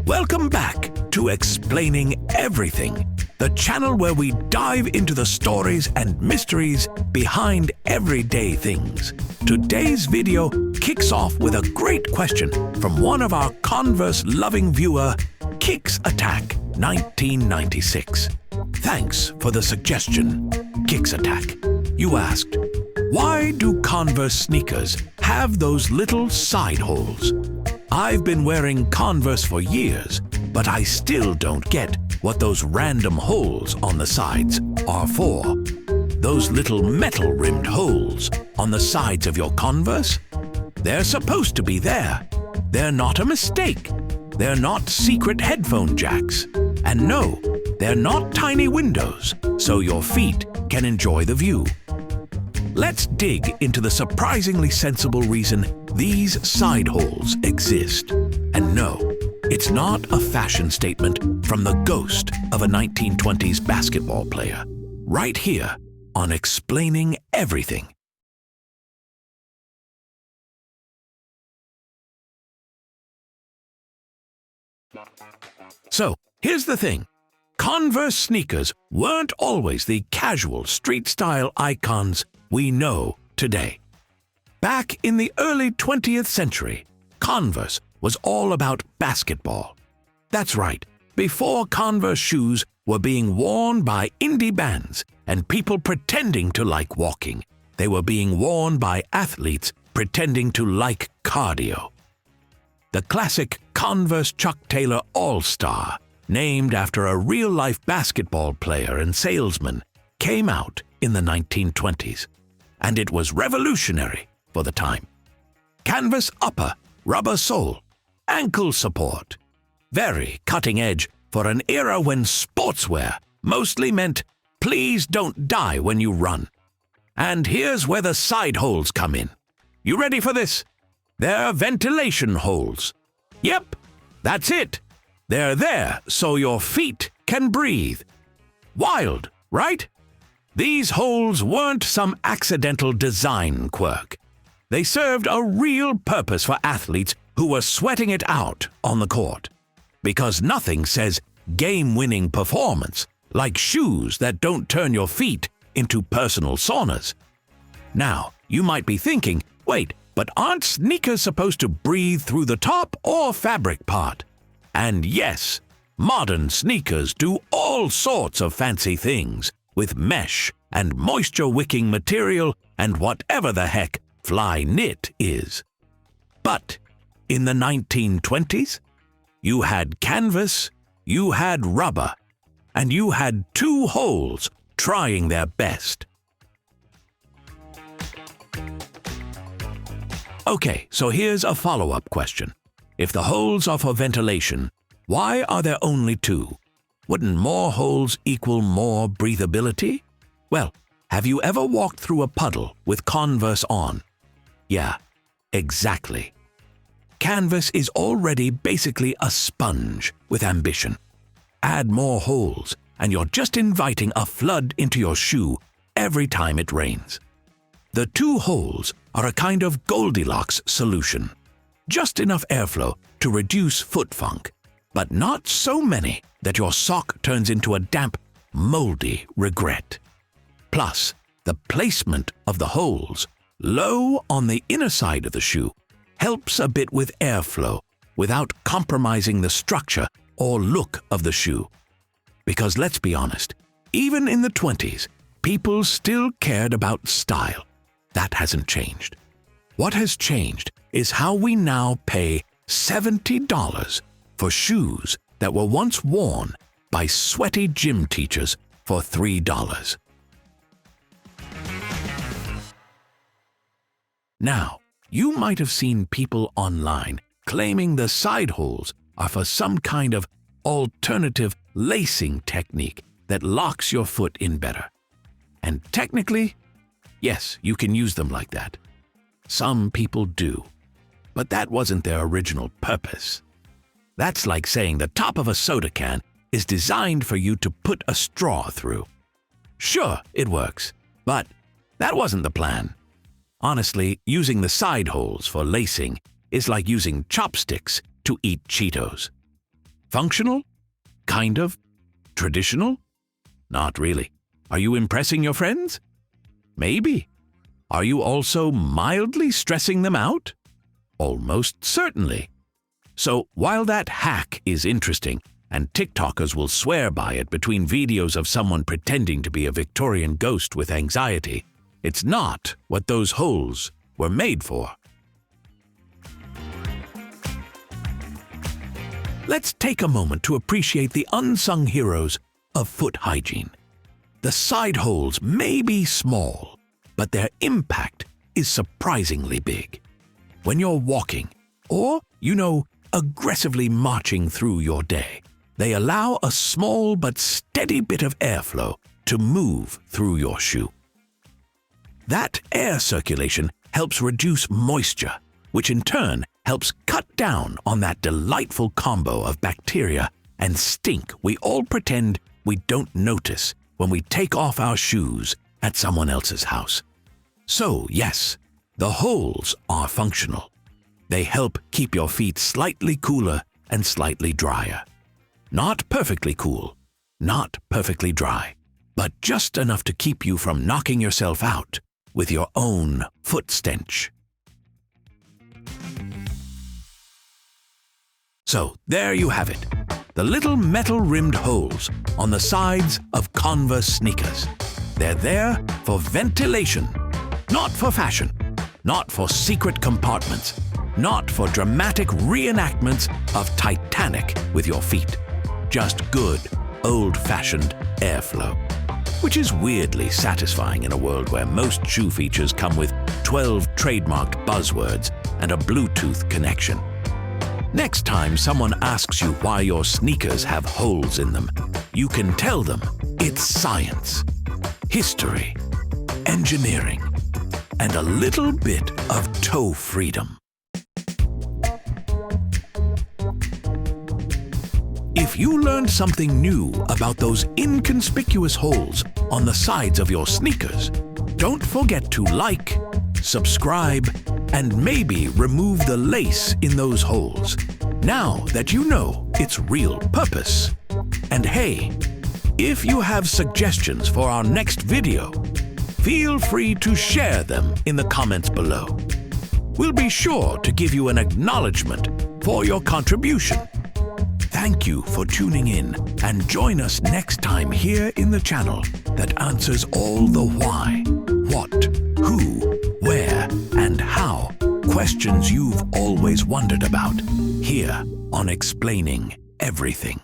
Welcome back to Explaining Everything, the channel where we dive into the stories and mysteries behind everyday things. Today's video kicks off with a great question from one of our Converse-loving viewer, Kicks Attack 1996. Thanks for the suggestion, Kicks Attack. You asked, why do Converse sneakers have those little side holes? I've been wearing Converse for years, but I still don't get what those random holes on the sides are for. Those little metal-rimmed holes on the sides of your Converse? They're supposed to be there. They're not a mistake. They're not secret headphone jacks. And no, they're not tiny windows, so your feet can enjoy the view. Let's dig into the surprisingly sensible reason these side holes exist. And no, it's not a fashion statement from the ghost of a 1920s basketball player. Right here on Explaining Everything. So, here's the thing. Converse sneakers weren't always the casual street-style icons we know today. Back in the early 20th century, Converse was all about basketball. That's right, before Converse shoes were being worn by indie bands and people pretending to like walking, they were being worn by athletes pretending to like cardio. The classic Converse Chuck Taylor All-Star, named after a real-life basketball player and salesman, came out in the 1920s, and it was revolutionary for the time. Canvas upper, rubber sole, ankle support. Very cutting edge for an era when sportswear mostly meant, please don't die when you run. And here's where the side holes come in. You ready for this? They're ventilation holes. Yep, that's it. They're there so your feet can breathe. Wild, right? These holes weren't some accidental design quirk. They served a real purpose for athletes who were sweating it out on the court. Because nothing says game-winning performance like shoes that don't turn your feet into personal saunas. Now, you might be thinking, wait, but aren't sneakers supposed to breathe through the top or fabric part? And yes, modern sneakers do all sorts of fancy things with mesh and moisture-wicking material and whatever the heck fly knit is. But in the 1920s, you had canvas, you had rubber, and you had two holes trying their best. Okay, so here's a follow-up question. If the holes are for ventilation, why are there only two? Wouldn't more holes equal more breathability? Well, have you ever walked through a puddle with Converse on? Yeah, exactly. Canvas is already basically a sponge with ambition. Add more holes, and you're just inviting a flood into your shoe every time it rains. The two holes are a kind of Goldilocks solution. Just enough airflow to reduce foot funk, but not so many that your sock turns into a damp, moldy regret. Plus, the placement of the holes, low on the inner side of the shoe, helps a bit with airflow without compromising the structure or look of the shoe. Because let's be honest, even in the 20s, people still cared about style. That hasn't changed. What has changed is how we now pay $70 for shoes that were once worn by sweaty gym teachers for $3. Now, you might have seen people online claiming the side holes are for some kind of alternative lacing technique that locks your foot in better. And technically, yes, you can use them like that. Some people do. But that wasn't their original purpose. That's like saying the top of a soda can is designed for you to put a straw through. Sure, it works, but that wasn't the plan. Honestly, using the side holes for lacing is like using chopsticks to eat Cheetos. Functional? Kind of. Traditional? Not really. Are you impressing your friends? Maybe. Are you also mildly stressing them out? Almost certainly. So while that hack is interesting, and TikTokers will swear by it between videos of someone pretending to be a Victorian ghost with anxiety, it's not what those holes were made for. Let's take a moment to appreciate the unsung heroes of foot hygiene. The side holes may be small, but their impact is surprisingly big. When you're walking, or, aggressively marching through your day, they allow a small but steady bit of airflow to move through your shoe. That air circulation helps reduce moisture, which in turn helps cut down on that delightful combo of bacteria and stink we all pretend we don't notice when we take off our shoes at someone else's house. So yes, the holes are functional. They help keep your feet slightly cooler and slightly drier. Not perfectly cool, not perfectly dry, but just enough to keep you from knocking yourself out with your own foot stench. So there you have it, the little metal-rimmed holes on the sides of Converse sneakers. They're there for ventilation, not for fashion, not for secret compartments, not for dramatic reenactments of Titanic with your feet. Just good, old-fashioned airflow, which is weirdly satisfying in a world where most shoe features come with 12 trademarked buzzwords and a Bluetooth connection. Next time someone asks you why your sneakers have holes in them, you can tell them it's science, history, engineering, and a little bit of toe freedom. If you learned something new about those inconspicuous holes on the sides of your sneakers, don't forget to like, subscribe, and maybe remove the lace in those holes, now that you know its real purpose. And hey, if you have suggestions for our next video, feel free to share them in the comments below. We'll be sure to give you an acknowledgement for your contribution. Thank you for tuning in, and join us next time here in the channel that answers all the why, what, who, where, and how questions you've always wondered about, here on Explaining Everything.